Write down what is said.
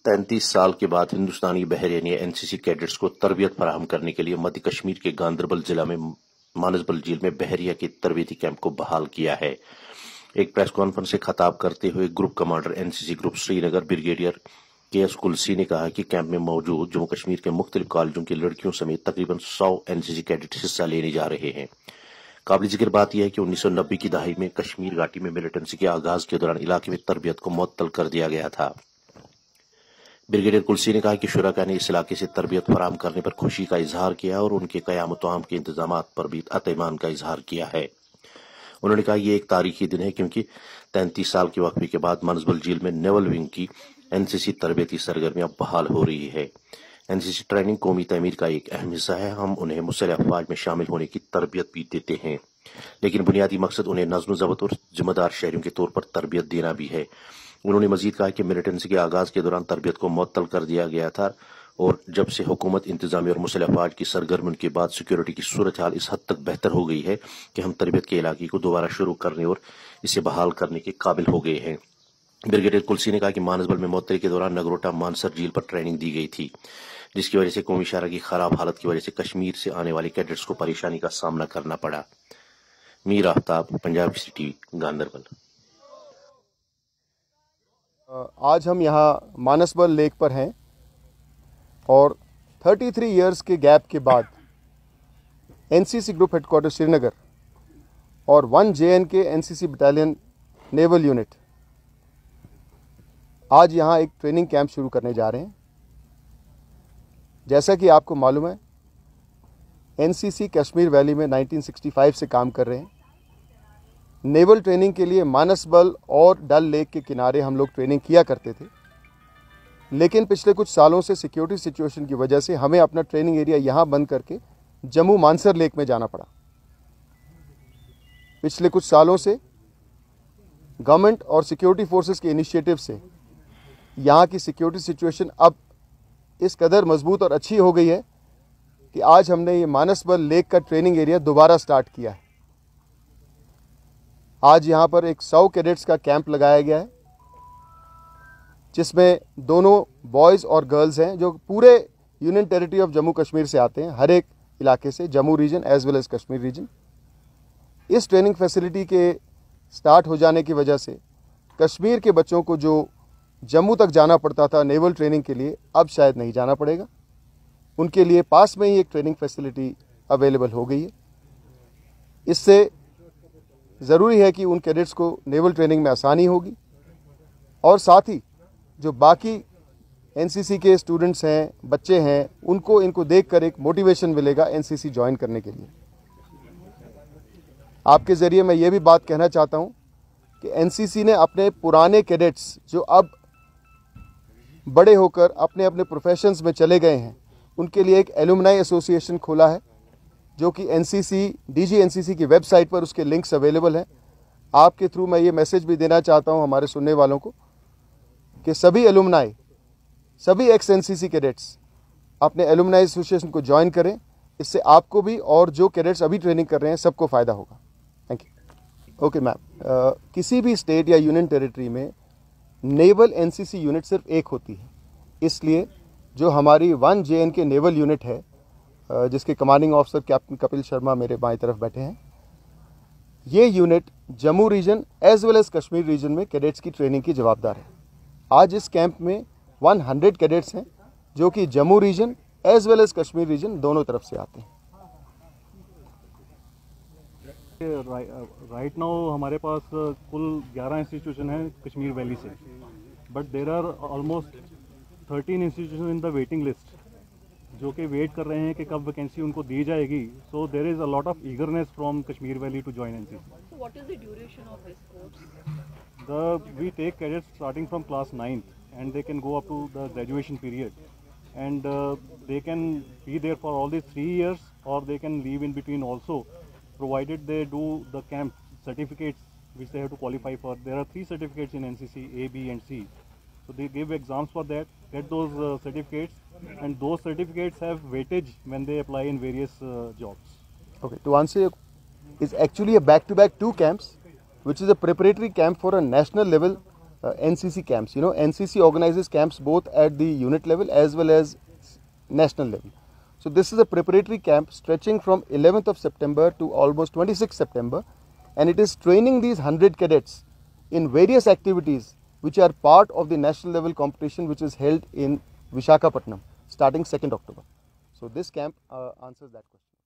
33 साल के बाद हिंदुस्तानी बहरिया ने एनसीसी कैडेट्स को तरबियत फराहम करने के लिए मध्य कश्मीर के गांदरबल जिला में मानसबल झील में बहरिया के तरबियती कैंप को बहाल किया है। एक प्रेस कॉन्फ्रेंस से खिताब करते हुए group commander NCC group Srinagar brigadier K S. Kulsi ने कहा कि कैंप में मौजूद जम्मू कश्मीर के मुख्तलिफ कॉलेजों की लड़कियों समेत तकरीबन 100 एनसीसी कैडेट हिस्सा लेने जा रहे हैं। काबिल जिक्र बात यह है कि 1990 की दहाई में कश्मीर घाटी में मिलिटेंसी के आगाज के दौरान इलाके में तरबियत को मुअत्तल कर दिया गया था। ब्रिगेडियर कुलसी ने कहा कि शुरका ने इस इलाके से तरबियत फराहम करने पर खुशी का इजहार किया और उनके क़याम तमाम के इंतजाम पर भी अतईमान का इजहार किया है। उन्होंने कहा ये एक तारीखी दिन है क्योंकि 33 साल के वक्फे के बाद मानसबल झील में नेवल विंग की एनसीसी तरबियती सरगर्मियां बहाल हो रही है। एनसीसी ट्रेनिंग कौमी तमीर का एक अहम हिस्सा है। हम उन्हें मुसल्लह अफवाज में शामिल होने की तरबियत भी देते हैं, लेकिन बुनियादी मकसद उन्हें नज़्म ज़ब्त और जिम्मेदार शहरियों के तौर पर तरबियत देना भी है। उन्होंने मजीद कहा कि मिलिटेंसी के आगाज के दौरान तरबियत को मुअत्तल कर दिया गया था और जब से हुकूमत इंतजामी और मुसल्लह अफवाज की सरगर्मी के बाद सिक्योरिटी की सूरत हाल इस हद तक बेहतर हो गई है कि हम तरबियत के इलाके को दोबारा शुरू करने और इसे बहाल करने के काबिल हो गए हैं। ब्रिगेडियर कुलसी ने कहा कि मानसबल में मुअत्तली के दौरान नगरोटा मानसर झील पर ट्रेनिंग दी गई थी, जिसकी वजह से कौमी शहरा की खराब हालत की वजह से कश्मीर से आने वाले कैडेट्स को परेशानी का सामना करना पड़ा। मीर आफ्ताब, पंजाब सिटी, गांदरबल। आज हम यहाँ मानसबल लेक पर हैं और 33 इयर्स के गैप के बाद एनसीसी ग्रुप हेडक्वार्टर श्रीनगर और 1 JNK NCC battalion naval unit आज यहाँ एक ट्रेनिंग कैंप शुरू करने जा रहे हैं। जैसा कि आपको मालूम है, एनसीसी कश्मीर वैली में 1965 से काम कर रहे हैं। नेवल ट्रेनिंग के लिए मानसबल और डल लेक के किनारे हम लोग ट्रेनिंग किया करते थे, लेकिन पिछले कुछ सालों से सिक्योरिटी सिचुएशन की वजह से हमें अपना ट्रेनिंग एरिया यहाँ बंद करके जम्मू मानसर लेक में जाना पड़ा। पिछले कुछ सालों से गवर्नमेंट और सिक्योरिटी फोर्सेस के इनिशिएटिव से यहाँ की सिक्योरिटी सिचुएशन अब इस कदर मजबूत और अच्छी हो गई है कि आज हमने ये मानसबल लेक का ट्रेनिंग एरिया दोबारा स्टार्ट किया है। आज यहाँ पर एक 100 कैडेट्स का कैंप लगाया गया है, जिसमें दोनों बॉयज़ और गर्ल्स हैं जो पूरे union territory of Jammu Kashmir से आते हैं, हर एक इलाके से, Jammu region as well as Kashmir region. इस ट्रेनिंग फैसिलिटी के स्टार्ट हो जाने की वजह से कश्मीर के बच्चों को जो जम्मू तक जाना पड़ता था नेवल ट्रेनिंग के लिए, अब शायद नहीं जाना पड़ेगा। उनके लिए पास में ही एक ट्रेनिंग फैसिलिटी अवेलेबल हो गई है। इससे ज़रूरी है कि उन कैडेट्स को नेवल ट्रेनिंग में आसानी होगी और साथ ही जो बाकी एनसीसी के स्टूडेंट्स हैं, बच्चे हैं, इनको देखकर एक मोटिवेशन मिलेगा एनसीसी ज्वाइन करने के लिए। आपके ज़रिए मैं ये भी बात कहना चाहता हूँ कि एनसीसी ने अपने पुराने कैडेट्स जो अब बड़े होकर अपने अपने प्रोफेशंस में चले गए हैं, उनके लिए एक एलुमनाई एसोसिएशन खोला है, जो कि DG एनसीसी की वेबसाइट पर उसके लिंक्स अवेलेबल हैं। आपके थ्रू मैं ये मैसेज भी देना चाहता हूं हमारे सुनने वालों को कि सभी एलुमनाई, सभी एक्स एनसीसी कैडेट्स अपने एलुमनाई एसोसिएशन को ज्वाइन करें। इससे आपको भी और जो कैडेट्स अभी ट्रेनिंग कर रहे हैं सबको फ़ायदा होगा। Thank you. ओके मैम, किसी भी स्टेट या यूनियन टेरिटरी में नेवल एनसीसी यूनिट सिर्फ एक होती है, इसलिए जो हमारी 1 JNK नेवल यूनिट है, जिसके commanding officer captain Kapil Sharma मेरे बाईं तरफ बैठे हैं, ये unit Jammu region as well as Kashmir region में कैडेट्स की ट्रेनिंग की जवाबदार है। आज इस कैंप में 100 कैडेट्स हैं जो कि Jammu region as well as Kashmir region दोनों तरफ से आते हैं। राइट नाउ हमारे पास कुल 11 इंस्टीट्यूशन हैं कश्मीर वैली से, but there are almost 13 institution in the waiting list जो कि वेट कर रहे हैं कि कब वैकेंसी उनको दी जाएगी। So there is a lot of eagerness from Kashmir valley to join NCC. So what is the duration of this course? We take cadets starting from class 9th and they can go up to the graduation period, and they can be there for all these 3 years or they can leave in between also, provided they do the camp certificates which they have to qualify for. There are 3 certificates in NCC, A, B and C. So they give exams for that, get those certificates, and those certificates have weightage when they apply in various jobs. Okay, to answer your, it's actually a back-to-back 2 camps, which is a preparatory camp for a national level NCC camps. You know, NCC organizes camps both at the unit level as well as national level. So this is a preparatory camp stretching from 11th of September to almost 26th September, and it is training these 100 cadets in various activities which are part of the national level competition which is held in Visakhapatnam starting 2nd October. So this camp answers that question.